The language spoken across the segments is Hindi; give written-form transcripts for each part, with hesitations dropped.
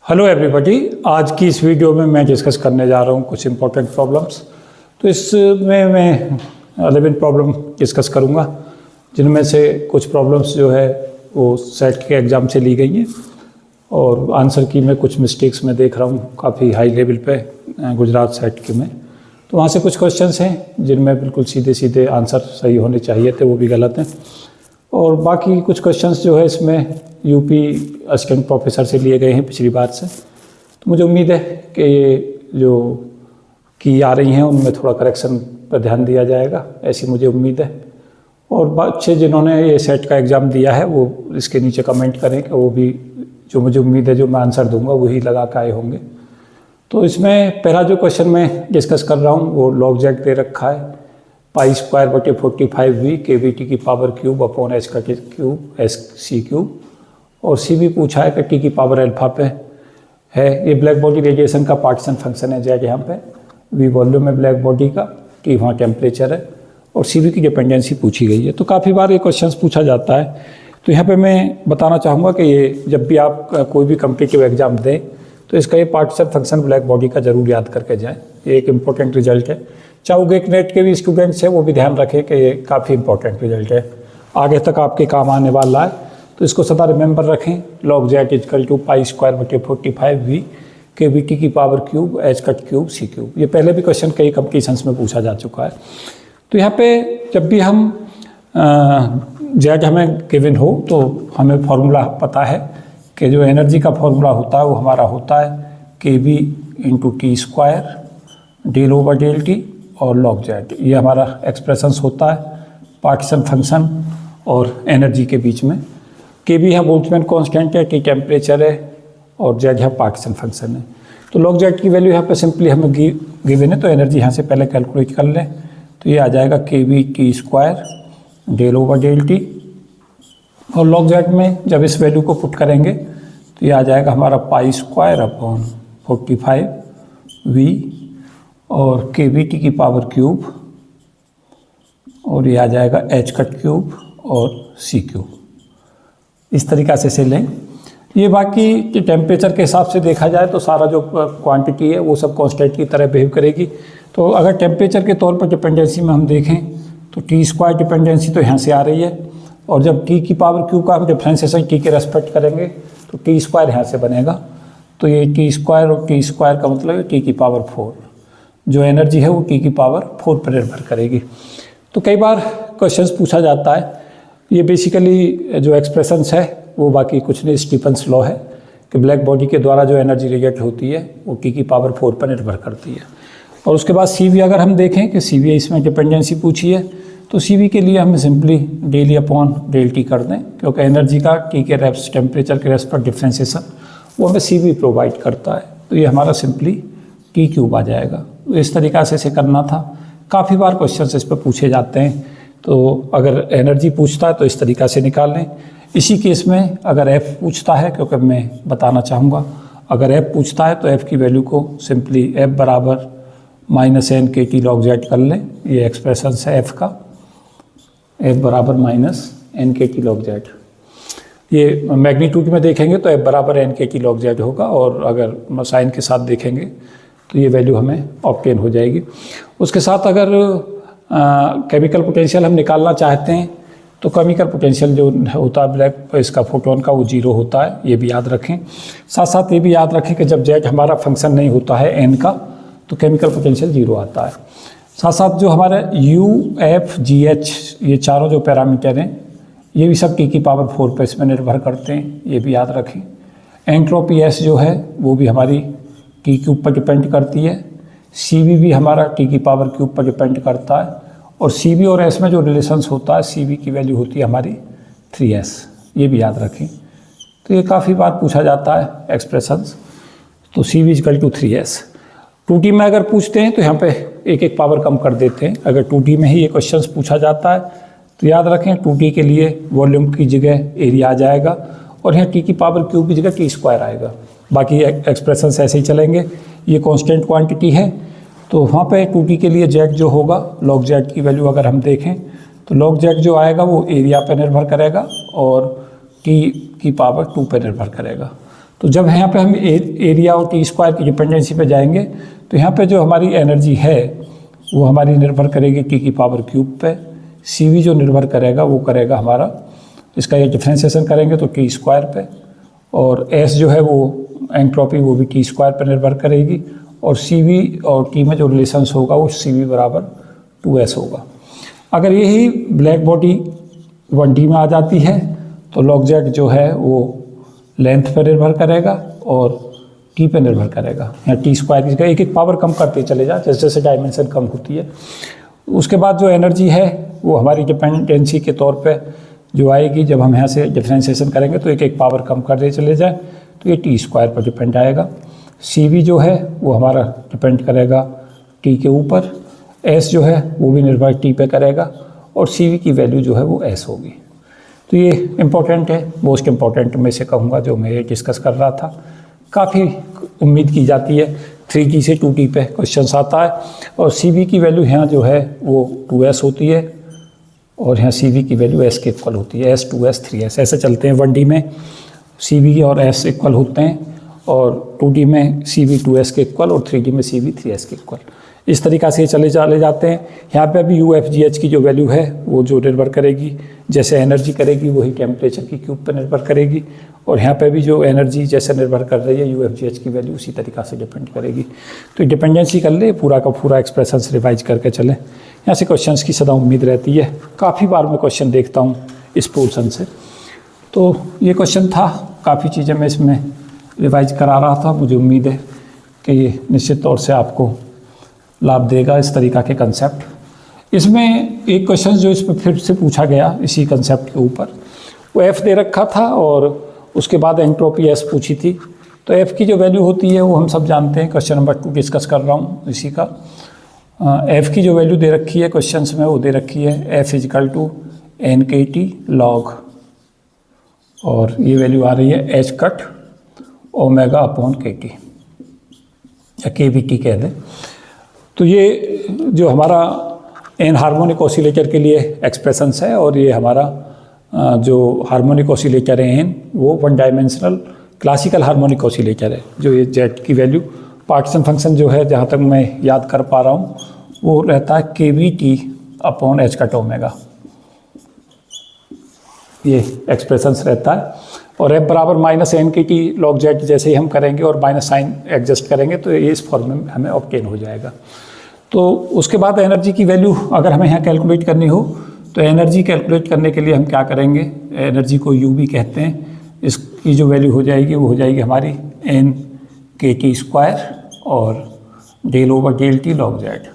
हेलो एवरीबॉडी, आज की इस वीडियो में मैं डिस्कस करने जा रहा हूँ कुछ इम्पोर्टेंट प्रॉब्लम्स। तो इसमें मैं 11 प्रॉब्लम डिस्कस करूँगा, जिनमें से कुछ प्रॉब्लम्स जो है वो सेट के एग्ज़ाम से ली गई हैं और आंसर की मैं कुछ मिस्टेक्स मैं देख रहा हूँ काफ़ी हाई लेवल पे गुजरात सेट के में। तो वहाँ से कुछ क्वेश्चंस हैं जिनमें बिल्कुल सीधे सीधे आंसर सही होने चाहिए थे, वो भी गलत हैं। और बाकी कुछ क्वेश्चंस जो है इसमें यूपी असिस्टेंट प्रोफेसर से लिए गए हैं पिछली बार से। तो मुझे उम्मीद है कि ये जो की आ रही हैं उनमें थोड़ा करेक्शन पर ध्यान दिया जाएगा, ऐसी मुझे उम्मीद है। और बच्चे जिन्होंने ये सेट का एग्ज़ाम दिया है वो इसके नीचे कमेंट करें कि वो भी जो मुझे उम्मीद है जो मैं आंसर दूंगा वही लगा के आए होंगे। तो इसमें पहला जो क्वेश्चन मैं डिस्कस कर रहा हूँ वो लॉग जैक दे रखा है π²/45v kVt की पावर क्यूब अपॉन h का क्यूब SC क्यूब, और C भी पूछा है कि T की पावर अल्फा पे है। ये ब्लैक बॉडी रेडिएशन का पार्टीशन फंक्शन है जैक यहाँ पे, V वॉल्यूम है ब्लैक बॉडी का, T वहाँ टेम्परेचर है, और CV की डिपेंडेंसी पूछी गई है। तो काफ़ी बार ये क्वेश्चन पूछा जाता है। तो यहाँ पे मैं बताना चाहूँगा कि ये जब भी आप कोई भी कम्पिटिटिव एग्जाम दें तो इसका ये पार्टीशन फंक्शन ब्लैक बॉडी का ज़रूर याद करके जाएँ, ये एक इम्पोर्टेंट रिजल्ट है। चाहे गेट नेट के भी स्टूडेंट्स हैं वो भी ध्यान रखें कि ये काफ़ी इंपॉर्टेंट रिजल्ट है, आगे तक आपके काम आने वाला है। तो इसको सदा रिमेंबर रखें, लॉग जैक इक्वल टू π²/45v kVt की पावर क्यूब h का क्यूब C क्यूब। ये पहले भी क्वेश्चन कई कंपटीशंस में पूछा जा चुका है। तो यहाँ पे जब भी हम जैक हमें गिवन हो तो हमें फॉर्मूला पता है कि जो एनर्जी का फॉर्मूला होता है वो हमारा होता है kV × T² del/del और लॉग जैक। ये हमारा एक्सप्रेशंस होता है पार्टीशन फंक्शन और एनर्जी के बीच में। के भी यहाँ बोल्ट्जमैन कांस्टेंट है, टी टेम्परेचर है, और जैक यहाँ पार्टीशन फंक्शन है। तो लॉग जैक की वैल्यू यहाँ पे सिंपली हमें गिवन है, तो एनर्जी यहाँ से पहले कैलकुलेट कर लें। तो ये आ जाएगा kVt² del/del। और लॉग जैक में जब इस वैल्यू को पुट करेंगे तो ये आ जाएगा हमारा π²/45v और kVt की पावर क्यूब, और ये आ जाएगा h का क्यूब और C क्यूब। इस तरीक़ा से इसे लें। ये बाकी टेम्परेचर के हिसाब से देखा जाए तो सारा जो क्वांटिटी है वो सब कांस्टेंट की तरह बिहेव करेगी। तो अगर टेम्परेचर के तौर पर डिपेंडेंसी में हम देखें तो T² डिपेंडेंसी तो यहाँ से आ रही है, और जब T की पावर क्यूब का हम डिफ्रेंसिएशन T के रेस्पेक्ट करेंगे तो T² यहाँ से बनेगा। तो ये T² और T² का मतलब है T की पावर 4। जो एनर्जी है वो T की पावर 4 पर निर्भर करेगी। तो कई बार क्वेश्चंस पूछा जाता है। ये बेसिकली जो एक्सप्रेशंस है वो बाकी कुछ नहीं, स्टीफन्स लॉ है कि ब्लैक बॉडी के द्वारा जो एनर्जी रिजेक्ट होती है वो T की पावर 4 पर निर्भर करती है। और उसके बाद CV अगर हम देखें कि CV इसमें डिपेंडेंसी पूछी है, तो CV के लिए हम सिंपली del/del कर दें, क्योंकि एनर्जी का T के टेम्परेचर के रेस्पेक्ट डिफ्रेंसिएशन वो हमें CV प्रोवाइड करता है। तो ये हमारा सिंपली T क्यूब आ जाएगा। तो इस तरीक़ा से इसे करना था। काफ़ी बार क्वेश्चन इस पर पूछे जाते हैं। तो अगर एनर्जी पूछता है तो इस तरीक़ा से निकाल लें। इसी केस में अगर F पूछता है, क्योंकि मैं बताना चाहूँगा अगर F पूछता है तो F की वैल्यू को सिंपली F बराबर -n/kT लॉग जैक कर लें। ये एक्सप्रेशन है F का, F बराबर -n/kT लॉग जैक। ये मैग्नीट्यूड में देखेंगे तो F बराबर n/kT लॉग जैक होगा, और अगर साइन के साथ देखेंगे तो ये वैल्यू हमें ऑब्टेन हो जाएगी। उसके साथ अगर केमिकल पोटेंशियल हम निकालना चाहते हैं तो केमिकल पोटेंशियल जो होता है ब्लैक इसका फोटोन का वो 0 होता है, ये भी याद रखें। साथ साथ ये भी याद रखें कि जब जैक हमारा फंक्शन नहीं होता है n का तो केमिकल पोटेंशियल 0 आता है। साथ साथ जो हमारा U, F, GH ये चारों जो पैरामीटर हैं ये भी सब T की पावर 4 पर इसमें निर्भर करते हैं, ये भी याद रखें। एंट्रोपी S जो है वो भी हमारी T क्यूब पर डिपेंड करती है। CV भी हमारा T की पावर क्यूब पर डिपेंड करता है, और CV और S में जो रिलेशंस होता है CV की वैल्यू होती है हमारी 3S, ये भी याद रखें। तो ये काफ़ी बार पूछा जाता है एक्सप्रेशंस। तो CV = 3S। 2D में अगर पूछते हैं तो यहाँ पे एक एक पावर कम कर देते हैं। अगर 2D में ही ये क्वेश्चन पूछा जाता है तो याद रखें 2D के लिए वॉल्यूम की जगह एरिया आ जाएगा, और यहाँ T की पावर क्यूब की जगह T² आएगा। बाकी एक्सप्रेशंस ऐसे ही चलेंगे। ये कांस्टेंट क्वांटिटी है, तो वहाँ पे 2D के लिए जैक जो होगा लॉग जैक की वैल्यू अगर हम देखें तो लॉग जैक जो आएगा वो एरिया पे निर्भर करेगा और T की पावर 2 पे निर्भर करेगा। तो जब यहाँ पे हम एरिया और टी स्क्वायर की डिपेंडेंसी पे जाएंगे तो यहाँ पे जो हमारी एनर्जी है वो हमारी निर्भर करेगी टी की पावर क्यूब पे। सी वी जो निर्भर करेगा वो करेगा हमारा, इसका ये डिफ्रेंसिएशन करेंगे तो टी स्क्वायर पे, और एस जो है वो एंट्रोपी वो भी टी स्क्वायर पर निर्भर करेगी, और सी वी और टी में जो रिलेशंस होगा वो सी वी बराबर 2s होगा। अगर यही ब्लैक बॉडी 1D में आ जाती है तो लॉग जेड जो है वो लेंथ पर निर्भर करेगा और टी पे निर्भर करेगा, या टी स्क्वायर की एक एक पावर कम करते चले जा जैसे जैसे डायमेंशन कम होती है। उसके बाद जो एनर्जी है वो हमारी डिपेंडेंसी के तौर पे जो आएगी, जब हम यहाँ से डिफ्रेंसिएशन करेंगे तो एक एक पावर कम करते चले जाए तो ये टी स्क्वायर पर डिपेंड आएगा। सी वी जो है वो हमारा डिपेंड करेगा टी के ऊपर, एस जो है वो भी निर्भर टी पे करेगा, और सी वी की वैल्यू जो है वो एस होगी। तो ये इम्पोर्टेंट है, मोस्ट इम्पॉर्टेंट में से कहूँगा जो मैं डिस्कस कर रहा था। काफ़ी उम्मीद की जाती है 3G से 2T पे क्वेश्चन आता है, और सी वी की वैल्यू यहाँ जो है वो 2s होती है, और यहाँ सी वी की वैल्यू s के इक्वल होती है, s 2s 3s ऐसे चलते हैं। 1D में सी वी और s इक्वल होते हैं, और 2D में सी वी 2s के इक्वल, और 3D में सी वी 3s के इक्वल। इस तरीक़ा से चले जाते हैं। यहाँ पे अभी UFGH की जो वैल्यू है वो जो निर्भर करेगी, जैसे एनर्जी करेगी वही टेम्परेचर की क्यूब पर निर्भर करेगी, और यहाँ पे भी जो एनर्जी जैसे निर्भर कर रही है UFGH की वैल्यू उसी तरीक़ा से डिपेंड करेगी। तो डिपेंडेंसी कर ले, पूरा का पूरा एक्सप्रेशन रिवाइज करके चलें। यहाँ से क्वेश्चंस की सदा उम्मीद रहती है, काफ़ी बार मैं क्वेश्चन देखता हूँ इस पोर्शन से। तो ये क्वेश्चन था, काफ़ी चीज़ें मैं इसमें रिवाइज करा रहा था। मुझे उम्मीद है कि ये निश्चित तौर से आपको लाभ देगा इस तरीक़ा के कंसेप्ट। इसमें एक क्वेश्चन जो इसमें फिर से पूछा गया इसी कंसेप्ट के ऊपर, वो एफ़ दे रखा था और उसके बाद एंट्रोपी एस पूछी थी। तो एफ़ की जो वैल्यू होती है वो हम सब जानते हैं, क्वेश्चन नंबर 2 डिस्कस कर रहा हूँ इसी का। एफ़ की जो वैल्यू दे रखी है क्वेश्चंस में वो दे रखी है F equal to NKT log, और ये वैल्यू आ रही है H cut omega upon KT या KVT कह दें। तो ये जो हमारा एन हार्मोनिक ऑसिलेटर के लिए एक्सप्रेशंस है, और ये हमारा जो हार्मोनिक ऑसिलेटर है एन वो 1 डायमेंशनल क्लासिकल हार्मोनिक ऑसिलेटर है। जो ये जेड की वैल्यू पार्टीशन फंक्शन जो है जहाँ तक मैं याद कर पा रहा हूँ वो रहता है KVT upon H cut omega, ये एक्सप्रेशंस रहता है। और एफ बराबर -NKT लॉग जेड जैसे ही हम करेंगे और माइनस साइन एडजस्ट करेंगे तो ये इस फॉर्म में हमें ऑब्टेन हो जाएगा। तो उसके बाद एनर्जी की वैल्यू अगर हमें यहाँ कैलकुलेट करनी हो तो एनर्जी कैलकुलेट करने के लिए हम क्या करेंगे, एनर्जी को U भी कहते हैं, इसकी जो वैल्यू हो जाएगी वो हो जाएगी हमारी NKT स्क्वायर और del/T लॉग जेड।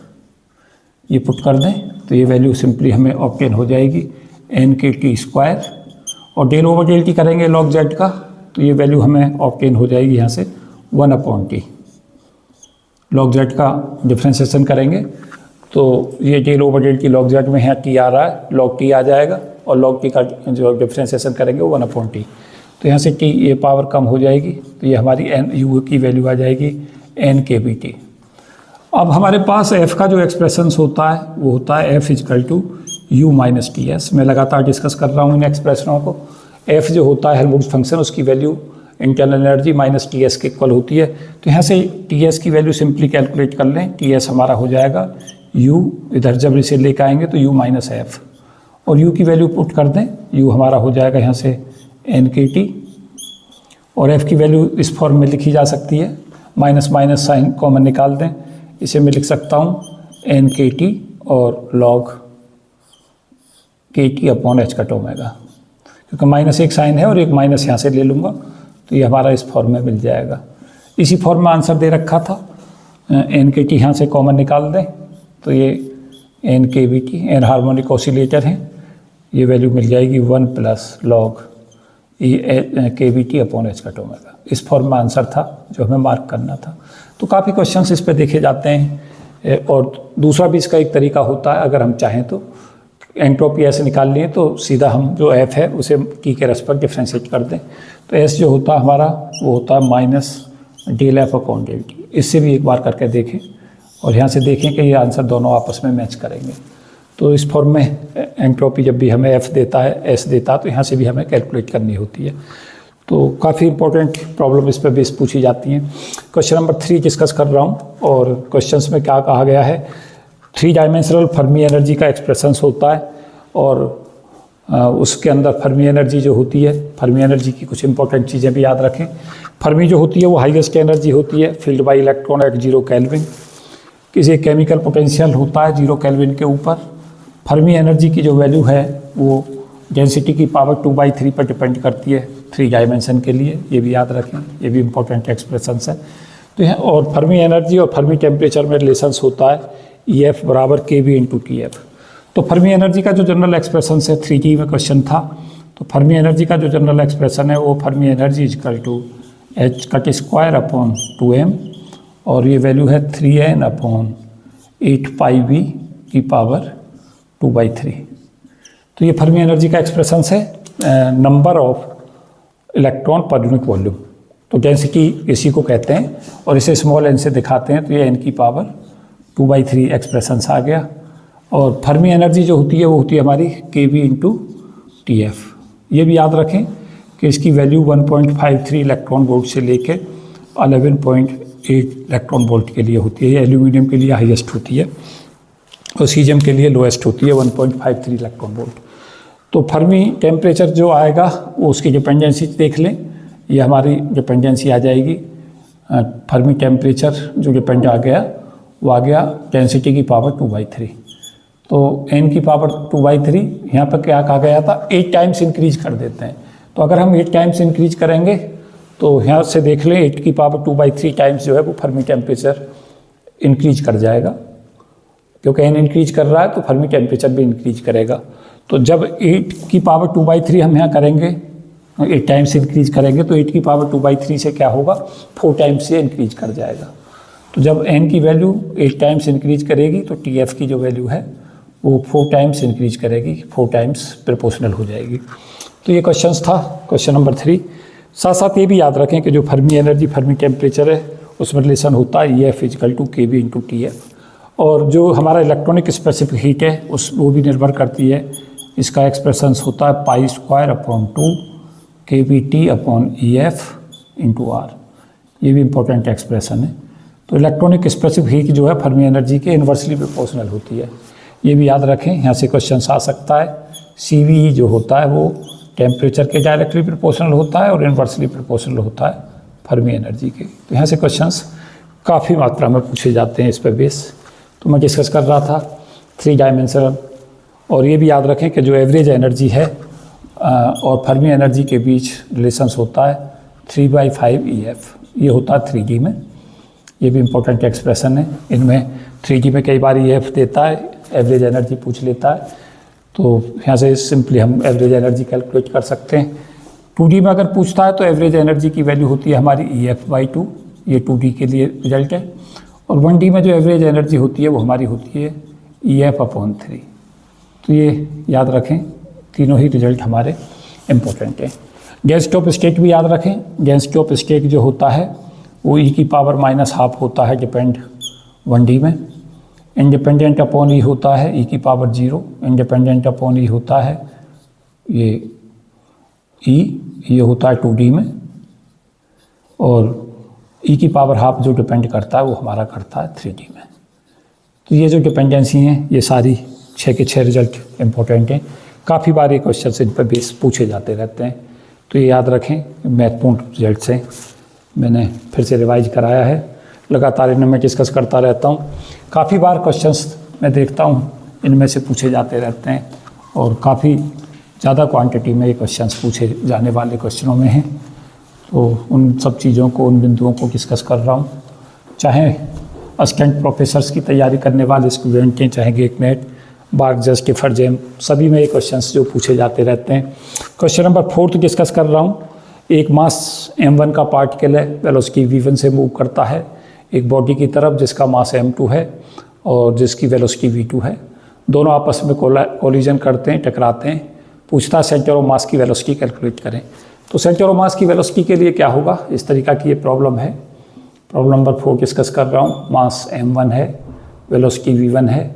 ये पुट कर दें तो ये वैल्यू सिंपली हमें ऑब्टेन हो जाएगी NKT स्क्वायर, और del/T करेंगे लॉग जेड का तो ये वैल्यू हमें ऑब्टेन हो जाएगी यहाँ से 1/T। लॉग जेड का डिफ्रेंसिएशन करेंगे तो ये del/T लॉग जेड में यहाँ T आ रहा है, लॉग T आ जाएगा, और लॉग T का जो डिफ्रेंसिएशन करेंगे वो 1/T। तो यहाँ से T ये पावर कम हो जाएगी तो ये हमारी U की वैल्यू आ जाएगी NKBT। अब हमारे पास F का जो एक्सप्रेशंस होता है वो होता है F equal to U minus TS। मैं लगातार डिस्कस कर रहा हूँ इन एक्सप्रेशनों को। F जो होता है हेल्महोल्ट्ज़ फंक्शन, उसकी value internal energy minus TS के इक्वल होती है। तो यहाँ से TS की वैल्यू सिंपली कैलकुलेट कर लें। TS हमारा हो जाएगा U, इधर जब इसे लेकर आएंगे तो U माइनस F, और U की वैल्यू पुट कर दें, U हमारा हो जाएगा यहाँ से NKT, और F की वैल्यू इस फॉर्म में लिखी जा सकती है, माइनस माइनस साइन कॉमन निकाल दें, इसे मैं लिख सकता हूँ NKT और log KT upon H cut omega, क्योंकि माइनस एक साइन है और एक माइनस यहाँ से ले लूँगा तो ये हमारा इस फॉर्म में मिल जाएगा। इसी फॉर्म में आंसर दे रखा था, NKT यहाँ से कॉमन निकाल दें तो ये NKBT एन हार्मोनिक ऑसिलेटर है, ये वैल्यू मिल जाएगी 1 plus log KBT upon H cut omega. इस फॉर्म में आंसर था जो हमें मार्क करना था। तो काफ़ी क्वेश्चंस इस पे देखे जाते हैं, और दूसरा भी इसका एक तरीका होता है, अगर हम चाहें तो एंट्रोपी ऐसे निकाल लिए तो सीधा हम जो F है उसे T के रेस्पेक्ट डिफ्रेंशिएट कर दें तो S जो होता है हमारा वो होता है माइनस del/F अपॉन del/T। इससे भी एक बार करके देखें और यहाँ से देखें कि ये आंसर दोनों आपस में मैच करेंगे। तो इस फॉर्म में एंट्रोपी जब भी हमें F देता है, S देता है, तो यहाँ से भी हमें कैलकुलेट करनी होती है। तो काफ़ी इंपॉर्टेंट प्रॉब्लम इस पर बेस पूछी जाती हैं। क्वेश्चन नंबर 3 डिस्कस कर रहा हूँ और क्वेश्चंस में क्या कहा गया है, 3 डायमेंशनल फर्मी एनर्जी का एक्सप्रेशंस होता है और उसके अंदर फर्मी एनर्जी जो होती है, फर्मी एनर्जी की कुछ इंपॉर्टेंट चीज़ें भी याद रखें। फर्मी जो होती है वो हाईएस्ट एनर्जी होती है filled by electron at 0 kelvin. किसी केमिकल पोटेंशियल होता है 0 केल्विन के ऊपर। फर्मी एनर्जी की जो वैल्यू है वो डेंसिटी की पावर 2/3 पर डिपेंड करती है 3 डायमेंशन के लिए, ये भी याद रखें, ये भी इंपॉर्टेंट एक्सप्रेशंस है। तो यहाँ और फर्मी एनर्जी और फर्मी टेम्परेचर में रिलेशंस होता है EF बराबर KB × TF। तो फर्मी एनर्जी का जो जनरल एक्सप्रेशन है 3D में क्वेश्चन था, तो फर्मी एनर्जी का जो जनरल एक्सप्रेशन है वो Fermi energy equal to h²/2m और ये वैल्यू है 3n/8πb की पावर 2/3। तो ये फर्मी एनर्जी का एक्सप्रेशन है number of electron per unit volume. तो डेंसिटी इसी को कहते हैं और इसे स्मॉल n से दिखाते हैं, तो ये n की पावर 2/3 एक्सप्रेशन आ गया। और फर्मी एनर्जी जो होती है वो होती है हमारी KB × TF। ये भी याद रखें कि इसकी वैल्यू 1.53 इलेक्ट्रॉन वोल्ट से लेके 11.8 इलेक्ट्रॉन वोल्ट के लिए होती है। ये एल्यूमिनियम के लिए हाईएस्ट होती है और सीजियम के लिए लोएस्ट होती है 1.53 इलेक्ट्रॉन वोल्ट। तो फर्मी टेम्परेचर जो आएगा वो उसकी डिपेंडेंसी देख लें, ये हमारी डिपेंडेंसी आ जाएगी। फर्मी टेम्परेचर जो डिपेंड आ गया वो आ गया डेंसिटी की पावर 2/3। तो n की पावर 2/3 यहाँ पर क्या कहा गया था, 8 टाइम्स इंक्रीज कर देते हैं। तो अगर हम 8 टाइम्स इंक्रीज करेंगे तो यहाँ से देख लें 8 की पावर 2/3 टाइम्स जो है वो फर्मी टेम्परेचर इंक्रीज कर जाएगा, क्योंकि n इंक्रीज कर रहा है तो फर्मी टेम्परेचर भी इंक्रीज करेगा। तो जब 8 की पावर 2/3 हम यहाँ करेंगे, 8 टाइम्स इंक्रीज करेंगे तो 8 की पावर 2/3 से क्या होगा, 4 टाइम्स से इंक्रीज कर जाएगा। तो जब n की वैल्यू 8 टाइम्स इंक्रीज करेगी तो TF की जो वैल्यू है वो 4 टाइम्स इंक्रीज करेगी, 4 टाइम्स प्रोपोर्शनल हो जाएगी। तो ये क्वेश्चन था क्वेश्चन नंबर 3। साथ साथ ये भी याद रखें कि जो फर्मी एनर्जी फर्मी टेम्परेचर है उसमें रिलेशन होता है EF = KB × TF। और जो हमारा इलेक्ट्रॉनिक स्पेसिफिक हीट है वो भी निर्भर करती है, इसका एक्सप्रेशंस होता है π² kBT/EF × R। ये भी इंपॉर्टेंट एक्सप्रेशन है। तो इलेक्ट्रॉनिक स्पेसिफिक हीट जो है फर्मी एनर्जी के इन्वर्सली प्रोपोर्शनल होती है, ये भी याद रखें। यहाँ से क्वेश्चन आ सकता है। CVE जो होता है वो टेम्परेचर के डायरेक्टली प्रोपोर्शनल होता है और इन्वर्सली प्रोपोर्शनल होता है फर्मी एनर्जी के। तो यहाँ से क्वेश्चंस काफ़ी मात्रा में पूछे जाते हैं इस पर बेस। तो मैं डिस्कस कर रहा था 3 डायमेंशनल। और ये भी याद रखें कि जो एवरेज एनर्जी है और फर्मी एनर्जी के बीच रिलेशंस होता है 3/5 EF, ये होता है 3D में। ये भी इम्पोर्टेंट एक्सप्रेशन है। इनमें 3D में कई बार EF देता है, एवरेज एनर्जी पूछ लेता है, तो यहाँ से सिंपली हम एवरेज एनर्जी कैलकुलेट कर सकते हैं। 2D में अगर पूछता है तो एवरेज एनर्जी की वैल्यू होती है हमारी EF/2, ये 2D के लिए रिजल्ट है। और 1D में जो एवरेज एनर्जी होती है वो हमारी होती है EF/3। तो ये याद रखें, तीनों ही रिजल्ट हमारे इम्पोर्टेंट हैं। डेंसिटी ऑफ स्टेट भी याद रखें। डेंसिटी ऑफ स्टेट जो होता है वो E की पावर -½ होता है डिपेंड 1D में। इंडिपेंडेंट अपॉन E होता है E की पावर 0, इंडिपेंडेंट अपॉन E होता है ये E, ये होता है 2D में। और E की पावर ½ जो डिपेंड करता है वो हमारा करता है 3D में। तो ये जो डिपेंडेंसी हैं ये सारी 6 के 6 रिजल्ट इम्पोर्टेंट हैं। काफ़ी बार ये क्वेश्चन इन पर बेस पूछे जाते रहते हैं, तो ये याद रखें, महत्वपूर्ण रिजल्ट्स हैं। मैंने फिर से रिवाइज कराया है, लगातार इनमें मैं डिस्कस करता रहता हूँ। काफ़ी बार क्वेश्चंस मैं देखता हूँ इनमें से पूछे जाते रहते हैं और काफ़ी ज़्यादा क्वांटिटी में ये क्वेश्चंस पूछे जाने वाले क्वेश्चनों में हैं। तो उन सब चीज़ों को, उन बिंदुओं को डिस्कस कर रहा हूँ। चाहे असिस्टेंट प्रोफेसर्स की तैयारी करने वाले स्टूडेंट हैं, चाहे गेट नेट, बार्क जज के फर्जेम, सभी में ये क्वेश्चंस जो पूछे जाते रहते हैं। क्वेश्चन नंबर 4 डिस्कस कर रहा हूँ। एक मास m1 का पार्टिकल है, वेलोसिटी v1 से मूव करता है एक बॉडी की तरफ जिसका मास m2 है और जिसकी वेलोसिटी v2 है। दोनों आपस में कोलिजन करते हैं, टकराते हैं। पूछता है सेंटर ऑफ मास की वेलोसिटी कैलकुलेट करें। तो सेंटर ऑफ मास की वेलोसिटी के लिए क्या होगा, इस तरीका की ये प्रॉब्लम है। प्रॉब्लम नंबर 4 डिस्कस कर रहा हूँ। मास m1 है, वेलोसिटी v1 है,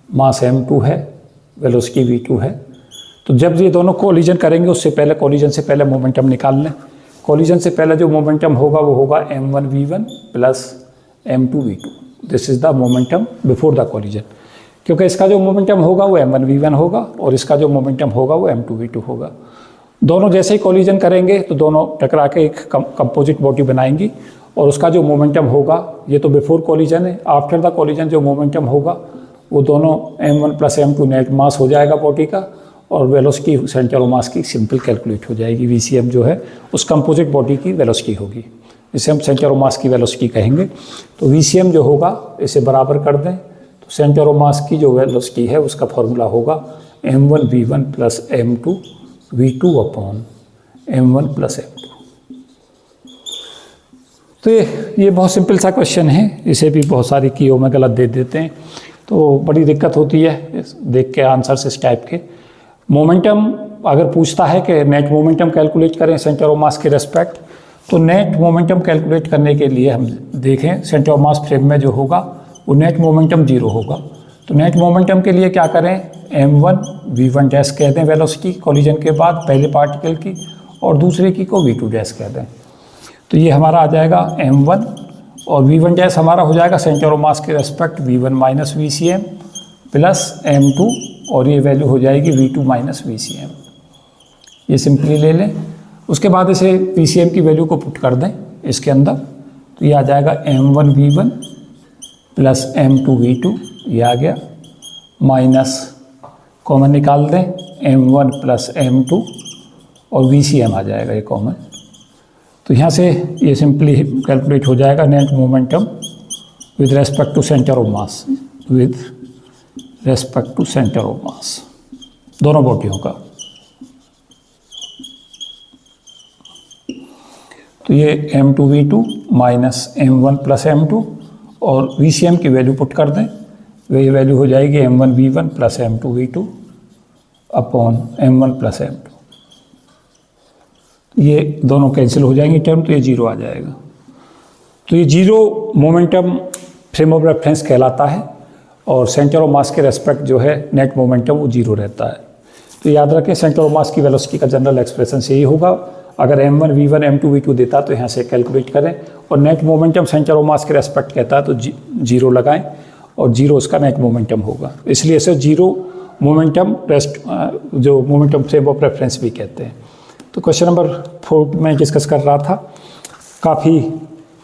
मास m2 है, वेलोसिटी v2 है। तो जब ये दोनों कोलिजन करेंगे उससे पहले, कोलिजन से पहले मोमेंटम निकाल लें। कॉलिजन से पहले जो मोमेंटम होगा वो होगा m1v1 plus m2v2। This is the momentum before the collision, क्योंकि इसका जो मोमेंटम होगा वो m1v1 होगा और इसका जो मोमेंटम होगा वो m2v2 होगा। दोनों जैसे ही कॉलिजन करेंगे तो दोनों टकरा के एक कंपोजिट बॉडी बनाएंगी और उसका जो मोमेंटम होगा, ये तो बिफोर कॉलिजन है, आफ्टर द कॉलिजन जो मोमेंटम होगा वो दोनों m1 प्लस m2 नेट मास हो जाएगा बॉडी का और वेलोसिटी सेंटर ऑफ मास की सिंपल कैलकुलेट हो जाएगी। VCM जो है उस कंपोजिट बॉडी की वेलोसिटी होगी, इसे हम सेंटर ऑफ मास की वेलोसिटी कहेंगे। तो VCM जो होगा इसे बराबर कर दें तो सेंटर ऑफ मास की जो वेलोसिटी है उसका फॉर्मूला होगा m1v1 plus m2v2 upon m1 plus m2। तो ये बहुत सिंपल सा क्वेश्चन है, इसे भी बहुत सारी कीओ में गलत दे देते हैं तो बड़ी दिक्कत होती है देख के आंसर्स इस टाइप के। मोमेंटम अगर पूछता है कि नेट मोमेंटम कैलकुलेट करें सेंटर ऑफ मास के रेस्पेक्ट, तो नेट मोमेंटम कैलकुलेट करने के लिए हम देखें सेंटर ऑफ मास फ्रेम में जो होगा वो नेट मोमेंटम 0 होगा। तो नेट मोमेंटम के लिए क्या करें, m1v1 डैश कह दें वेलोसिटी कॉलिजन के बाद पहले पार्टिकल की, और दूसरे की को v2 डैश कह दें। तो ये हमारा आ जाएगा m1 और v1 डैश हमारा हो जाएगा सेंटर ऑफ मास के respect v1 minus VCM plus m2 और ये वैल्यू हो जाएगी v2 माइनस VCM। ये सिंपली ले लें, उसके बाद इसे VCM की वैल्यू को पुट कर दें इसके अंदर, तो ये आ जाएगा m1v1 प्लस m2v2, ये आ गया, माइनस कॉमन निकाल दें m1 प्लस m2 और VCM आ जाएगा ये कॉमन। तो यहाँ से ये सिंपली कैलकुलेट हो जाएगा net momentum with respect to centre of mass, with respect to centre of mass दोनों बॉडियों का। तो ये m2v2 minus m1 plus m2 और VCM की वैल्यू पुट कर दें, वही वैल्यू हो जाएगी m1v1 plus m2v2 upon m1 plus m2। ये दोनों कैंसिल हो जाएंगे टर्म, तो ये 0 आ जाएगा। तो ये 0 मोमेंटम फ्रेम ऑफ रेफरेंस कहलाता है और सेंटर ऑफ मास के रेस्पेक्ट जो है नेट मोमेंटम वो 0 रहता है। तो याद रखें सेंटर ऑफ मास की वेलोसिटी का जनरल एक्सप्रेशन यही होगा। अगर m1v1 m2v2 देता तो यहाँ से कैलकुलेट करें, और नेट मोमेंटम सेंटर ऑफ मास के रेस्पेक्ट कहता है तो 0 लगाएं और 0 उसका नेट मोमेंटम होगा, इसलिए इसे 0 मोमेंटम जो मोमेंटम फ्रेम ऑफ रेफरेंस भी कहते हैं। तो क्वेश्चन नंबर 4 में डिस्कस कर रहा था, काफ़ी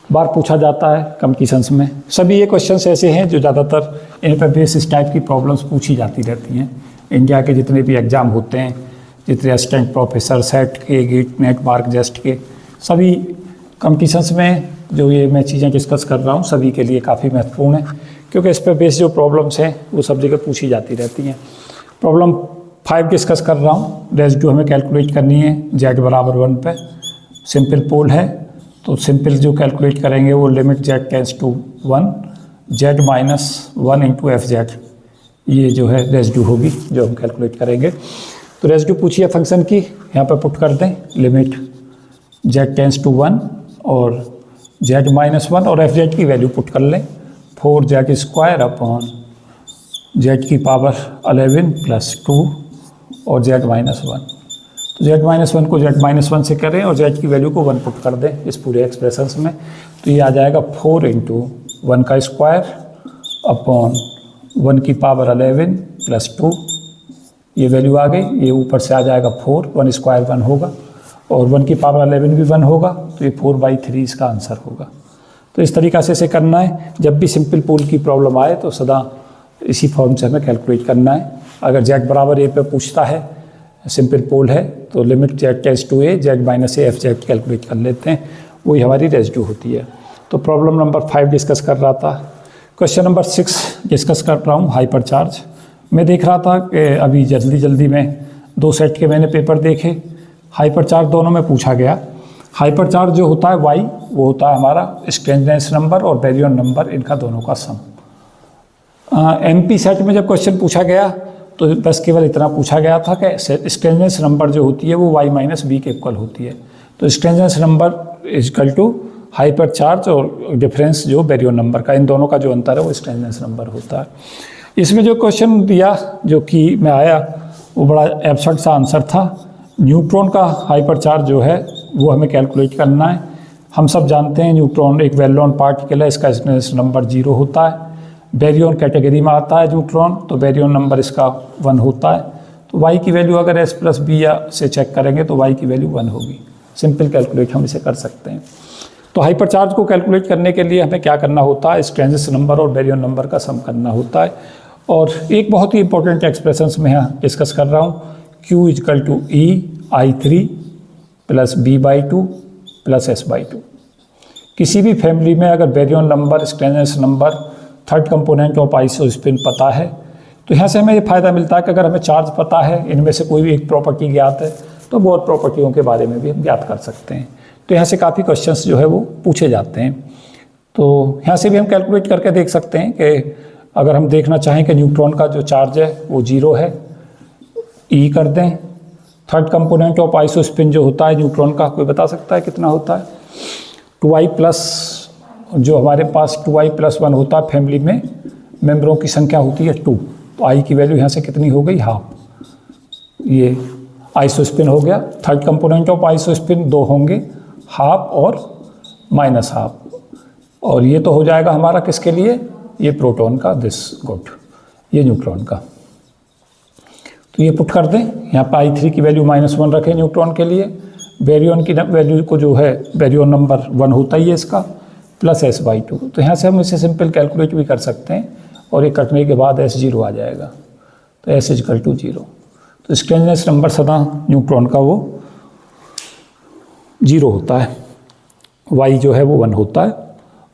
बार पूछा जाता है कॉम्पिटिशन्स में। सभी ये क्वेश्चंस ऐसे हैं जो ज़्यादातर इन पर बेस इस टाइप की प्रॉब्लम्स पूछी जाती रहती हैं। इंडिया के जितने भी एग्ज़ाम होते हैं, जितने असिस्टेंट प्रोफेसर, सेट के, गेट, नेट, मार्क, जेस्ट के, सभी कॉम्पिटिशन्स में जो ये मैं चीज़ें डिस्कस कर रहा हूँ सभी के लिए काफ़ी महत्वपूर्ण है, क्योंकि इस पर बेस जो प्रॉब्लम्स हैं वो सब जगह पूछी जाती रहती हैं। प्रॉब्लम 5 डिस्कस कर रहा हूँ। रेसिड्यू हमें कैलकुलेट करनी है z बराबर 1 पे, सिंपल पोल है तो सिंपल जो कैलकुलेट करेंगे वो limit z tends to 1 z minus 1 into FZ, ये जो है रेसिड्यू होगी जो हम कैलकुलेट करेंगे। तो रेसिड्यू पूछिए फंक्शन की, यहाँ पर पुट कर दें लिमिट z टेंड्स टू 1 और z माइनस 1 और FZ की वैल्यू पुट कर लें 4z स्क्वायर अपॉन z की पावर 11 प्लस 2 और z माइनस 1। तो z माइनस 1 को z माइनस 1 से करें और z की वैल्यू को 1 पुट कर दें इस पूरे एक्सप्रेशंस में, तो ये आ जाएगा 4 इंटू 1 का स्क्वायर अपॉन 1 की पावर 11 प्लस 2, ये वैल्यू आ गई। ये ऊपर से आ जाएगा 4, 1 स्क्वायर 1 होगा और 1 की पावर 11 भी 1 होगा, तो ये 4/3 इसका आंसर होगा। तो इस तरीक़ा से इसे करना है। जब भी सिंपल पोल की प्रॉब्लम आए तो सदा इसी फॉर्म से हमें कैलकुलेट करना है। अगर z बराबर a पे पूछता है, सिंपल पोल है, तो limit z tends to a z minus a FZ calculate कर लेते हैं, वही हमारी रेसिड्यू होती है। तो प्रॉब्लम नंबर 5 डिस्कस कर रहा था। क्वेश्चन नंबर 6 डिस्कस कर रहा हूँ, हाइपर चार्ज। मैं देख रहा था कि अभी जल्दी में 2 सेट के मैंने पेपर देखे, हाइपर चार्ज दोनों में पूछा गया। हाइपर चार्ज जो होता है y, वो होता है हमारा स्ट्रेंजनेस नंबर और बैरियर नंबर, इनका दोनों का सम। MP सेट में जब क्वेश्चन पूछा गया तो बस केवल इतना पूछा गया था कि स्ट्रेंजनेस नंबर जो होती है वो y माइनस b के इक्वल होती है। तो strangeness number equal to hypercharge और डिफरेंस जो बैरियर नंबर का, इन दोनों का जो अंतर है वो स्ट्रेंजनेस नंबर होता है। इसमें जो क्वेश्चन दिया जो कि मैं आया वो बड़ा एब्सर्ड सा आंसर था। न्यूट्रॉन का हाइपर चार्ज जो है वो हमें कैलकुलेट करना है। हम सब जानते हैं न्यूट्रॉन एक वेल नोन पार्टिकल है, इसका स्ट्रेनथ नंबर 0 होता है। बैरियन कैटेगरी में आता है न्यूट्रॉन, तो बैरियन नंबर इसका 1 होता है। तो y की वैल्यू अगर s प्लस बी या से चेक करेंगे तो y की वैल्यू 1 होगी। सिंपल कैलकुलेट हम इसे कर सकते हैं। तो हाइपरचार्ज को कैलकुलेट करने के लिए हमें क्या करना होता है, स्ट्रेनथ नंबर और बैरियन नंबर का सम करना होता है। और एक बहुत ही इंपॉर्टेंट एक्सप्रेशन में यहाँ डिस्कस कर रहा हूँ, Q equal to E(I3) plus B/2 plus S/2। किसी भी फैमिली में अगर baryon number, strangeness number, third component of isospin पता है तो यहाँ से हमें ये फ़ायदा मिलता है कि अगर हमें चार्ज पता है, इनमें से कोई भी एक प्रॉपर्टी ज्ञात है तो बहुत प्रॉपर्टियों के बारे में भी हम ज्ञात कर सकते हैं। तो यहाँ से काफ़ी क्वेश्चंस जो है वो पूछे जाते हैं। तो यहाँ से भी हम कैलकुलेट करके देख सकते हैं कि अगर हम देखना चाहें कि न्यूट्रॉन का जो चार्ज है वो 0 है, E कर दें। थर्ड कंपोनेंट ऑफ आइसोस्पिन जो होता है न्यूट्रॉन का, कोई बता सकता है कितना होता है? 2i प्लस, जो हमारे पास 2i+1 होता है फैमिली में, मेंबरों की संख्या होती है 2, तो i की वैल्यू यहाँ से कितनी हो गई? हाफ। ये आइसोस्पिन हो गया। थर्ड कंपोनेंट ऑफ आइसोस्पिन 2 होंगे, हाफ और माइनस हाफ। और ये तो हो जाएगा हमारा किसके लिए? ये प्रोटॉन का, दिस गुड, ये न्यूट्रॉन का। तो ये पुट कर दें, यहाँ पर I3 की वैल्यू -1 रखें न्यूट्रॉन के लिए। बैरियन की वैल्यू को जो है, बैरियन नंबर 1 होता ही है इसका, प्लस S/2। तो यहाँ से हम इसे सिंपल कैलकुलेट भी कर सकते हैं और ये कटने के बाद S0 आ जाएगा। तो S इजकल टू 0। तो स्ट्रेनथ नंबर सदा न्यूट्रॉन का वो 0 होता है, Y जो है वो 1 होता है।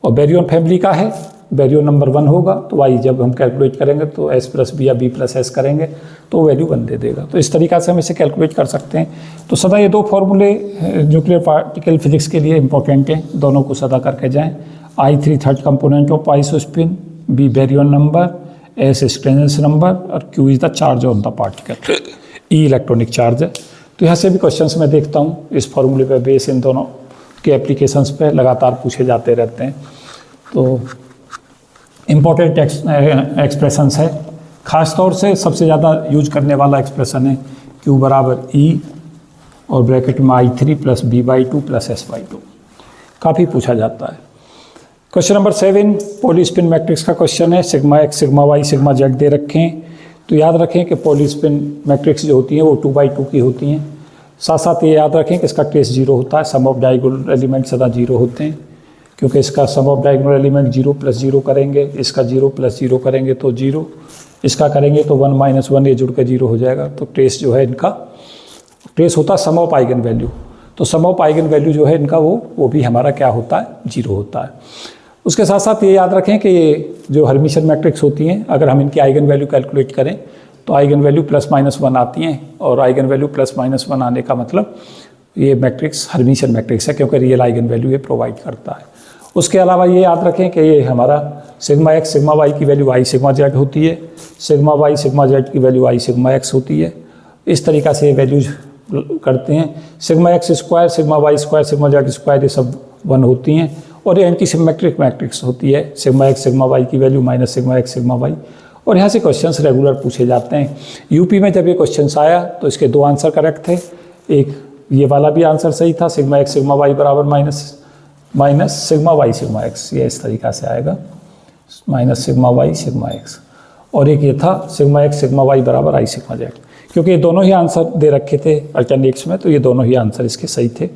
और बैरियन फैमिली का है, बैरियन नंबर 1 होगा, तो Y जब हम कैलकुलेट करेंगे तो S प्लस बी या B प्लस S करेंगे तो वैल्यू 1 दे देगा। तो इस तरीक़ा से हम इसे कैलकुलेट कर सकते हैं। तो सदा ये 2 फॉर्मूले न्यूक्लियर पार्टिकल फिजिक्स के लिए इंपॉर्टेंट हैं, दोनों को सदा करके जाएं। I3 third component of isospin, B Baryon number, S strength number और Q is the charge on the particle, E electronic charge है। तो यहाँ से भी क्वेश्चंस मैं देखता हूँ इस फॉर्मूले पे बेस, इन दोनों के एप्लीकेशंस पे लगातार पूछे जाते रहते हैं। तो इम्पोर्टेंट एक्सप्रेशंस है, ख़ास तौर से सबसे ज़्यादा यूज करने वाला एक्सप्रेशन है Q बराबर E और ब्रैकेट में I3 plus B/2 plus S/2, काफ़ी पूछा जाता है। क्वेश्चन नंबर 7 पॉलीस्पिन मैट्रिक्स का क्वेश्चन है। Sigma x, sigma y, sigma z दे रखे हैं। तो याद रखें कि पॉलीस्पिन मैट्रिक्स जो होती हैं वो 2/2 की होती हैं। साथ साथ ये याद रखें कि इसका ट्रेस 0 होता है, सम ऑफ डायगोनल एलिमेंट सदा 0 होते हैं, क्योंकि इसका सम ऑफ डायगोनल एलिमेंट 0 + 0 करेंगे, इसका 0 + 0 करेंगे तो 0, इसका करेंगे तो 1 - 1 ये जुड़ के 0 हो जाएगा। तो ट्रेस जो है इनका, ट्रेस होता है सम ऑफ आइगन वैल्यू। तो सम ऑफ आइगन वैल्यू जो है इनका वो भी हमारा क्या होता है? 0 होता है। उसके साथ साथ ये याद रखें कि ये जो हर्मिशन मैट्रिक्स होती हैं, अगर हम इनकी आइगन वैल्यू कैलकुलेट करें तो आइगन वैल्यू +-1 आती हैं, और आइगन वैल्यू +-1 आने का मतलब ये मैट्रिक्स हर्मिशन मैट्रिक्स है, क्योंकि रियल आइगन वैल्यू ये प्रोवाइड करता है। उसके अलावा ये याद रखें कि ये हमारा सिग्मा x, सिग्मा y की वैल्यू I सिग्मा z होती है, सिग्मा y, सिग्मा z की वैल्यू I सिग्मा x होती है। इस तरीक़ा से ये वैल्यूज करते हैं। Sigma x square, sigma y square, sigma z square ये सब 1 होती हैं। और ये एंटी सिमेट्रिक मैट्रिक्स होती है, सिग्मा x, सिग्मा y की value minus sigma x, sigma y। और यहाँ से क्वेश्चंस रेगुलर पूछे जाते हैं। यूपी में जब ये क्वेश्चंस आया तो इसके 2 आंसर करेक्ट थे। एक ये वाला भी आंसर सही था, सिग्मा x, सिग्मा y बराबर minus sigma y, sigma x, ये इस तरीक़ा से आएगा, minus sigma y, sigma x। और एक ये था सिग्मा x, सिग्मा y बराबर I सिग्मा z। क्योंकि ये दोनों ही आंसर दे रखे थे अल्टरनेट्स में, तो ये दोनों ही आंसर इसके सही थे।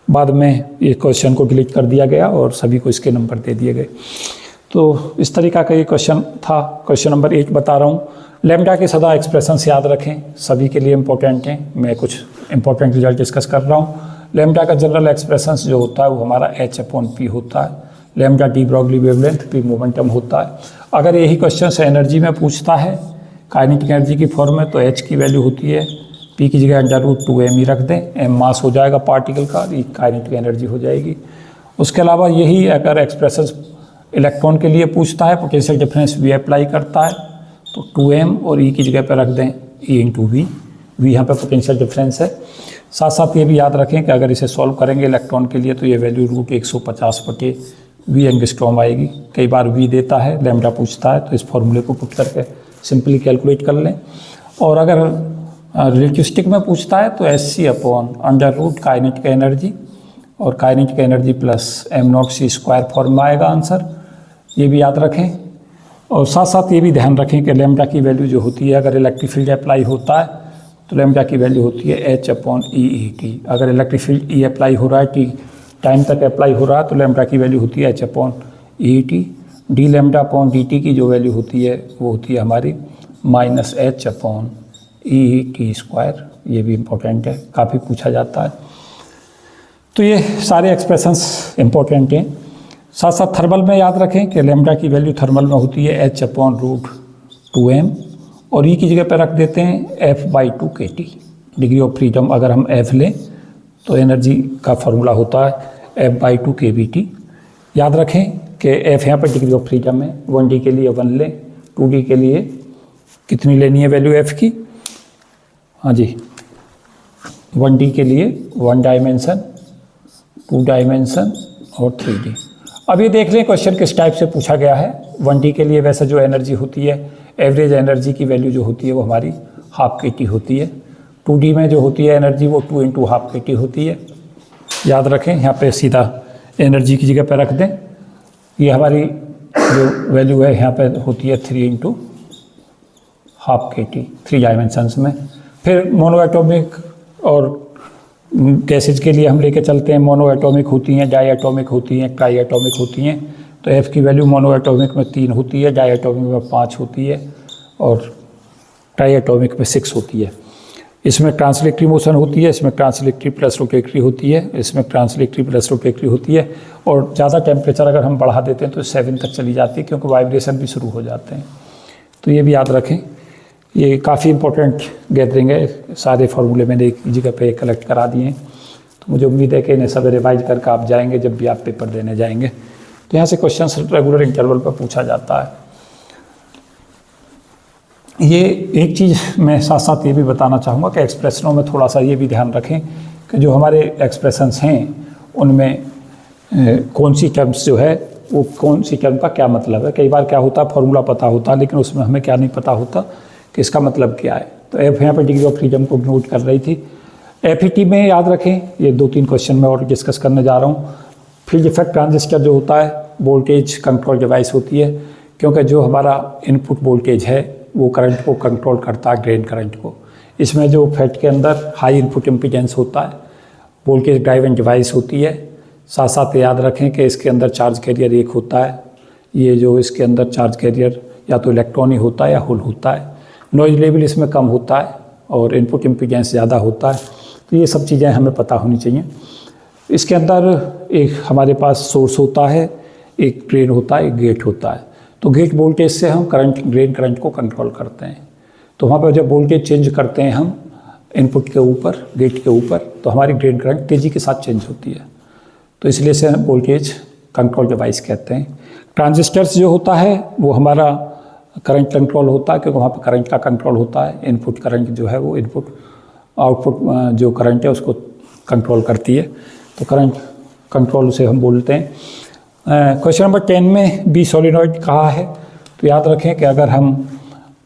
बाद में ये क्वेश्चन को डिलीट कर दिया गया और सभी को इसके नंबर दे दिए गए। तो इस तरीक़ा का ये क्वेश्चन था। क्वेश्चन नंबर 8 बता रहा हूँ। लैम्डा के सदा एक्सप्रेशंस याद रखें, सभी के लिए इंपॉर्टेंट हैं। मैं कुछ इंपॉर्टेंट रिजल्ट डिस्कस कर रहा हूँ। लैम्डा का जनरल एक्सप्रेशंस जो होता है वो हमारा H/P होता है। Lambda de Broglie wavelength, P momentum होता है। अगर यही क्वेश्चन एनर्जी में पूछता है, काइनेटिक एनर्जी की फॉर्म में, तो H की वैल्यू होती है P की जगह √2m रख दें, m मास हो जाएगा पार्टिकल का, ये काइनेटिक एनर्जी हो जाएगी। उसके अलावा यही अगर एक्सप्रेशंस इलेक्ट्रॉन के लिए पूछता है, पोटेंशियल डिफरेंस V अप्लाई करता है, तो 2m और E की जगह पर रख दें E × V। V यहाँ पर पोटेंशियल डिफरेंस है। साथ साथ ये भी याद रखें कि अगर इसे सॉल्व करेंगे इलेक्ट्रॉन के लिए तो ये वैल्यू √150/V एंगस्ट्रॉम आएगी। कई बार V देता है, लैम्डा पूछता है, तो इस फॉर्मूले को पुट करके सिंपली कैलकुलेट कर लें। और अगर रिलेटिविस्टिक में पूछता है तो SC/√काइनेटिक एनर्जी और kinetic energy plus m0c² form में आएगा आंसर, ये भी याद रखें। और साथ साथ ये भी ध्यान रखें कि लैम्डा की वैल्यू जो होती है, अगर इलेक्ट्रिक फील्ड अप्लाई होता है तो लैम्डा की वैल्यू होती है h/e/t। अगर इलेक्ट्रिक फील्ड E अप्लाई हो रहा है, t टाइम तक अप्लाई हो रहा है, तो लैम्डा की वैल्यू होती है h/e/t। D lambda upon dt की जो वैल्यू होती है वो होती है हमारी -h/e/t²। ये भी इम्पोर्टेंट है, काफ़ी पूछा जाता है। तो ये सारे एक्सप्रेशंस इम्पोर्टेंट हैं। साथ साथ थर्मल में याद रखें कि लैम्डा की वैल्यू थर्मल में होती है h/√2m, और ई की जगह पर रख देते हैं F/2 kT। Degree of freedom अगर हम F लें तो एनर्जी का फॉर्मूला होता है F/2 kBT। याद रखें कि F यहाँ पर डिग्री ऑफ फ्रीडम है, 1D के लिए 1 लें, 2D के लिए कितनी लेनी है वैल्यू F की? हाँ जी, 1D के लिए 1 डायमेंशन, 2 डायमेंशन और 3D। अब ये देख लें क्वेश्चन किस टाइप से पूछा गया है। 1D के लिए वैसे जो एनर्जी होती है, एवरेज एनर्जी की वैल्यू जो होती है वो हमारी ½ kT होती है। 2D में जो होती है एनर्जी वो 2 × ½ kT होती है। याद रखें, यहाँ पे सीधा एनर्जी की जगह पे रख दें। ये हमारी जो वैल्यू है यहाँ पे होती है 3 × ½ kT, 3 डायमेंशंस में। फिर मोनो एटॉमिक और गैसेज के लिए हम लेके चलते हैं, मोनो एटॉमिक होती हैं, डाई एटॉमिक होती हैं, ट्राई एटॉमिक होती हैं। तो F की वैल्यू मोनो एटॉमिक में 3 होती है, डाई एटॉमिक में 5 होती है और ट्राई एटॉमिक में 6 होती है। इसमें ट्रांसलेटरी मोशन होती है, इसमें ट्रांसलेटरी प्लस रोटेटरी होती है, इसमें ट्रांसलेटरी प्लस रोटेटरी होती है। और ज़्यादा टेम्परेचर अगर हम बढ़ा देते हैं तो 7 तक चली जाती है, क्योंकि वाइब्रेशन भी शुरू हो जाते हैं। तो ये भी याद रखें, ये काफ़ी इंपॉर्टेंट गैदरिंग है। सारे फार्मूले मैंने एक जगह पे कलेक्ट करा दिए हैं, तो मुझे उम्मीद है कि इन्हें सब रिवाइज करके आप जाएंगे जब भी आप पेपर देने जाएंगे। तो यहाँ से क्वेश्चंस रेगुलर इंटरवल पर पूछा जाता है। ये एक चीज़ मैं साथ साथ ये भी बताना चाहूँगा कि एक्सप्रेशनों में थोड़ा सा ये भी ध्यान रखें कि जो हमारे एक्सप्रेशंस हैं उनमें कौन सी टर्म्स जो है वो कौन सी टर्म का क्या मतलब है। कई बार क्या होता है, फॉर्मूला पता होता है लेकिन उसमें हमें क्या नहीं पता होता कि इसका मतलब क्या है। तो F यहाँ पर डिग्री ऑफ फ्रीडम को नोट कर रही थी। FET में याद रखें, ये 2-3 क्वेश्चन में और डिस्कस करने जा रहा हूँ। फील्ड इफेक्ट ट्रांजिस्टर जो होता है वोल्टेज कंट्रोल डिवाइस होती है, क्योंकि जो हमारा इनपुट वोल्टेज है वो करंट को कंट्रोल करता है, ड्रेन करंट को। इसमें जो फेट के अंदर हाई इनपुट इम्पीडेंस होता है, वोल्टेज ड्राइवन डिवाइस होती है। साथ साथ याद रखें कि इसके अंदर चार्ज कैरियर एक होता है। ये जो इसके अंदर चार्ज कैरियर या तो इलेक्ट्रॉन ही होता है या होल होता है। नॉइज लेवल इसमें कम होता है और इनपुट इम्पीडेंस ज़्यादा होता है। तो ये सब चीज़ें हमें पता होनी चाहिए। इसके अंदर एक हमारे पास सोर्स होता है, एक ड्रेन होता है, एक गेट होता है। तो गेट वोल्टेज से हम करंट, ड्रेन करंट को कंट्रोल करते हैं। तो वहाँ पर जब वोल्टेज चेंज करते हैं हम इनपुट के ऊपर, गेट के ऊपर, तो हमारी ड्रेन करंट तेज़ी के साथ चेंज होती है। तो इसलिए से हम वोल्टेज कंट्रोल डिवाइस कहते हैं। ट्रांजिस्टर्स जो होता है वो हमारा करंट कंट्रोल होता है, क्योंकि वहाँ पर करंट का कंट्रोल होता है। इनपुट करंट जो है वो इनपुट आउटपुट जो करंट है उसको कंट्रोल करती है। तो करंट कंट्रोल से हम बोलते हैं। क्वेश्चन नंबर 10 में बी सोलिनॉइड कहा है। तो याद रखें कि अगर हम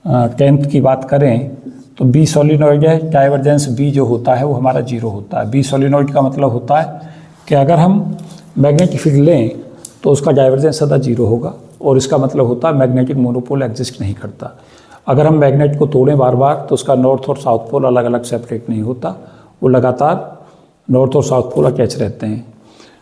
10th की बात करें तो बी सोलिनॉइड है, डाइवर्जेंस बी जो होता है वो हमारा 0 होता है। बी सोलिनॉइड का मतलब होता है कि अगर हम मैग्नेटिक फील्ड लें तो उसका डाइवर्जेंस सदा 0 होगा, और इसका मतलब होता है मैग्नेटिक मोनोपोल एग्जिस्ट नहीं करता। अगर हम मैग्नेट को तोड़ें बार बार तो उसका नॉर्थ और साउथ पोल अलग अलग सेपरेट नहीं होता, वो लगातार नॉर्थ और साउथ पोल अटैच रहते हैं।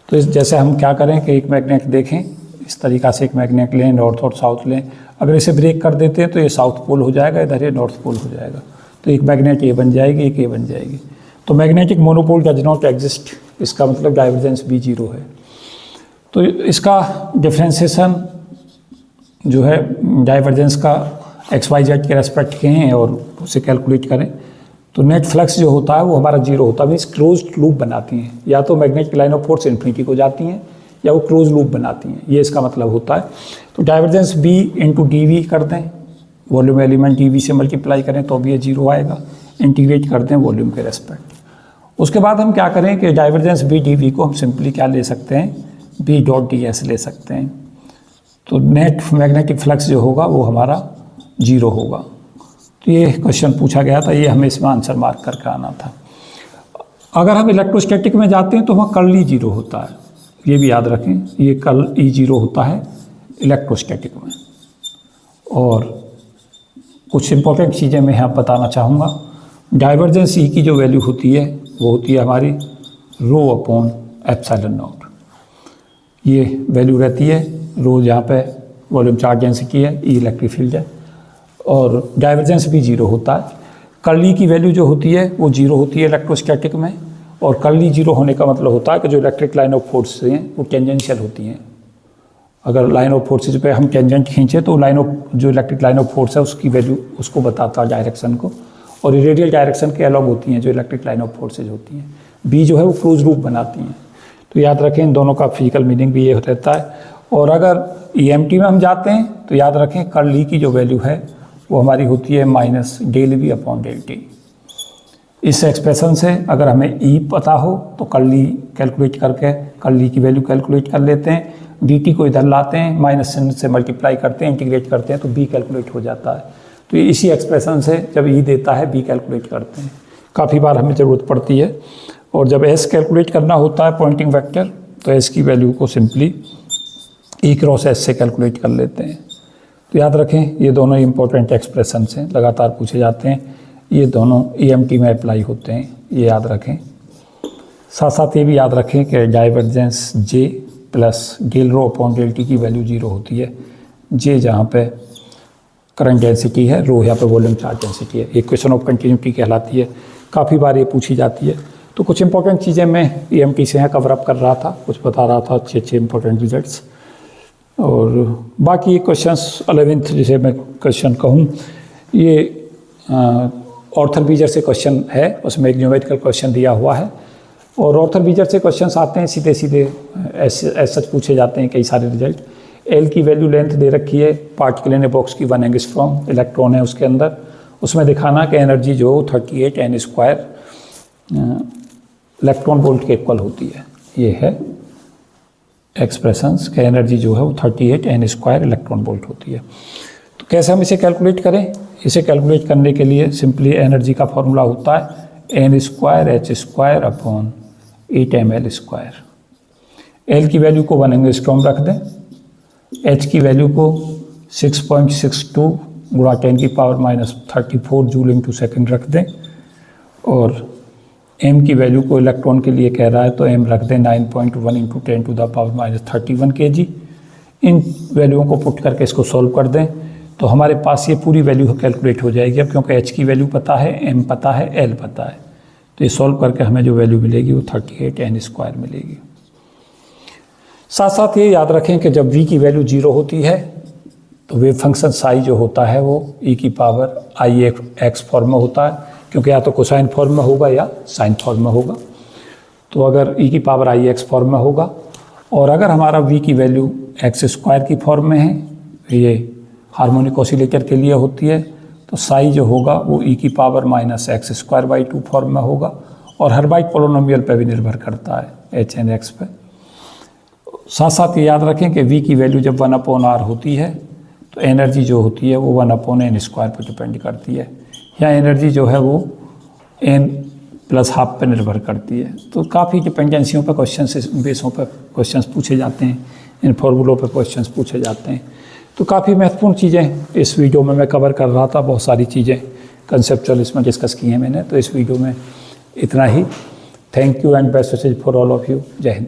तो इस जैसे हम क्या करें कि एक मैग्नेट देखें, इस तरीक़ा से एक मैग्नेट लें, नॉर्थ और साउथ लें। अगर इसे ब्रेक कर देते हैं तो ये साउथ पोल हो जाएगा, इधर ये नॉर्थ पोल हो जाएगा। तो एक मैग्नेट ये बन जाएगी, एक ये बन जाएगी। तो magnetic monopole does not exist, इसका मतलब डाइवर्जेंस भी 0 है। तो इसका डिफ्रेंसिएशन जो है डाइवर्जेंस का XYZ के रेस्पेक्ट के हैं और उसे कैलकुलेट करें तो नेट फ्लक्स जो होता है वो हमारा 0 होता है। मीन्स क्लोज लूप बनाती हैं, या तो magnetic line of force infinity को जाती हैं या वो क्लोज लूप बनाती हैं, ये इसका मतलब होता है। तो डाइवर्जेंस B × dV कर दें, वॉल्यूम एलिमेंट dV से मल्टीप्लाई करें तो भी ये 0 आएगा। इंटीग्रेट कर दें वॉल्यूम के रेस्पेक्ट। उसके बाद हम क्या करें कि डाइवर्जेंस B dV को हम सिंपली क्या ले सकते हैं, B.ds ले सकते हैं। तो नेट मैग्नेटिक फ्लक्स जो होगा वो हमारा 0 होगा। तो ये क्वेश्चन पूछा गया था, ये हमें इसमें आंसर मार्क करके आना था। अगर हम इलेक्ट्रोस्टैटिक में जाते हैं तो वहाँ कर्ल ई जीरो होता है, ये भी याद रखें, ये कर्ल ई जीरो होता है इलेक्ट्रोस्टैटिक में। और कुछ इंपॉर्टेंट चीज़ें मैं यहाँ बताना चाहूँगा। डाइवर्जेंस ई की जो वैल्यू होती है वो होती है हमारी रो अपॉन एप्सिलॉन नॉट, ये वैल्यू रहती है। रो जहाँ पे वॉल्यूम चार्ज डेंसिटी है, ई इलेक्ट्रिक फील्ड है, और डाइवर्जेंस भी जीरो होता है। कर्ल ई की वैल्यू जो होती है वो जीरो होती है इलेक्ट्रोस्टैटिक में, और कर्ल ई जीरो होने का मतलब होता है कि जो इलेक्ट्रिक लाइन ऑफ फोर्स हैं वो टेंजेंशियल होती हैं। अगर लाइन ऑफ फोर्सेज पे हम टेंजेंट खींचे तो लाइन ऑफ जो इलेक्ट्रिक लाइन ऑफ फोर्स है उसकी वैल्यू उसको बताता है डायरेक्शन को, और रेडियल डायरेक्शन के अलग होती हैं जो इलेक्ट्रिक लाइन ऑफ फोर्सेज होती हैं। बी जो है वो क्लोज लूप बनाती हैं। तो याद रखें इन दोनों का फिजिकल मीनिंग भी ये रहता है। और अगर ईएमटी में हम जाते हैं तो याद रखें कर्ल ई की जो वैल्यू है वो हमारी होती है minus del V upon del T. इस एक्सप्रेशन से अगर हमें ई पता हो तो कर्ल ई कैलकुलेट करके कर्ल ई की वैल्यू कैलकुलेट कर लेते हैं, डी टी को इधर लाते हैं, माइनस से मल्टीप्लाई करते हैं, इंटीग्रेट करते हैं तो बी कैलकुलेट हो जाता है। तो इसी एक्सप्रेशन से जब ई देता है बी कैलकुलेट करते हैं, काफ़ी बार हमें ज़रूरत पड़ती है। और जब एस कैलकुलेट करना होता है पॉइंटिंग वेक्टर तो एस की वैल्यू को सिंपली ई क्रॉस एस से कैलकुलेट कर लेते हैं। तो याद रखें ये दोनों इंपॉर्टेंट एक्सप्रेशन हैं, लगातार पूछे जाते हैं, ये दोनों ईएमटी में अप्लाई होते हैं, ये याद रखें। साथ साथ ये भी याद रखें कि divergence J plus del rho upon del t की वैल्यू जीरो होती है। जे जहाँ पे करंट डेंसिटी है, रो यहाँ पे वॉल्यूम चार्ज डेंसिटी है। इक्वेशन ऑफ कंटिन्यूटी कहलाती है, काफ़ी बार ये पूछी जाती है। तो कुछ इंपॉर्टेंट चीज़ें मैं ईएमटी से यहाँ कवर अप कर रहा था, कुछ बता रहा था, अच्छे अच्छे इंपॉर्टेंट रिजल्ट्स। और बाकी क्वेश्चंस 11th जिसे मैं क्वेश्चन कहूँ, ये ऑर्थर बीजर से क्वेश्चन है, उसमें एक न्यूमेरिकल क्वेश्चन दिया हुआ है। और ऑर्थर बीजर से क्वेश्चंस आते हैं सीधे सीधे ऐसे सच पूछे जाते हैं कई सारे रिजल्ट। एल की वैल्यू लेंथ दे रखी है, पार्टिकल इन ए बॉक्स की 1 एंगस्ट्रॉम, इलेक्ट्रॉन है उसके अंदर, उसमें दिखाना कि एनर्जी जो 38 n स्क्वायर इलेक्ट्रॉन वोल्ट के इक्वल होती है। ये है एक्सप्रेशंस कि एनर्जी जो है वो 38 n स्क्वायर इलेक्ट्रॉन वोल्ट होती है। तो कैसे हम इसे कैलकुलेट करें? इसे कैलकुलेट करने के लिए सिंपली एनर्जी का फॉर्मूला होता है n square H square upon 8 ml square. L की वैल्यू को 1 एंगस्ट्रॉम रख दें, एच की वैल्यू को 6.62 गुणा 10⁻34 जूल इंटू सेकेंड रख दें, और एम की वैल्यू को इलेक्ट्रॉन के लिए कह रहा है तो एम रख दें 9.1 इंटू 10⁻31 kg। इन वैल्यूओं को पुट करके इसको सॉल्व कर दें तो हमारे पास ये पूरी वैल्यू कैलकुलेट हो जाएगी। अब क्योंकि एच की वैल्यू पता है, एम पता है, एल पता है, तो ये सॉल्व करके हमें जो वैल्यू मिलेगी वो 38 n स्क्वायर मिलेगी। साथ साथ ये याद रखें कि जब v की वैल्यू 0 होती है तो वेव फंक्शन साई जो होता है वो e की पावर आई एक्स फॉर्म में होता है, क्योंकि या तो कोसाइन फॉर्म में होगा या साइन फॉर्म में होगा। तो अगर e की पावर आई एक्स फॉर्म में होगा, और अगर हमारा v की वैल्यू एक्स स्क्वायर की फॉर्म में है, ये हार्मोनिक ऑसिलेटर के लिए होती है, तो साई जो होगा वो e की power minus x square by 2 form में होगा, और हर्माइट पोलिनोमियल पे भी निर्भर करता है h एंड x पे। साथ साथ ये याद रखें कि v की वैल्यू जब 1/r होती है तो एनर्जी जो होती है वो 1/n स्क्वायर पर डिपेंड करती है, या एनर्जी जो है वो n प्लस हाफ पे निर्भर करती है। तो काफ़ी डिपेंडेंसियों पर क्वेश्चन बेसों पर क्वेश्चंस पूछे जाते हैं, इन फॉर्मूलों पर क्वेश्चंस पूछे जाते हैं। तो काफ़ी महत्वपूर्ण चीज़ें इस वीडियो में मैं कवर कर रहा था, बहुत सारी चीज़ें कंसेप्चुअल इसमें डिस्कस की हैं मैंने। तो इस वीडियो में इतना ही। Thank you and best wishes for all of you. जय हिंद।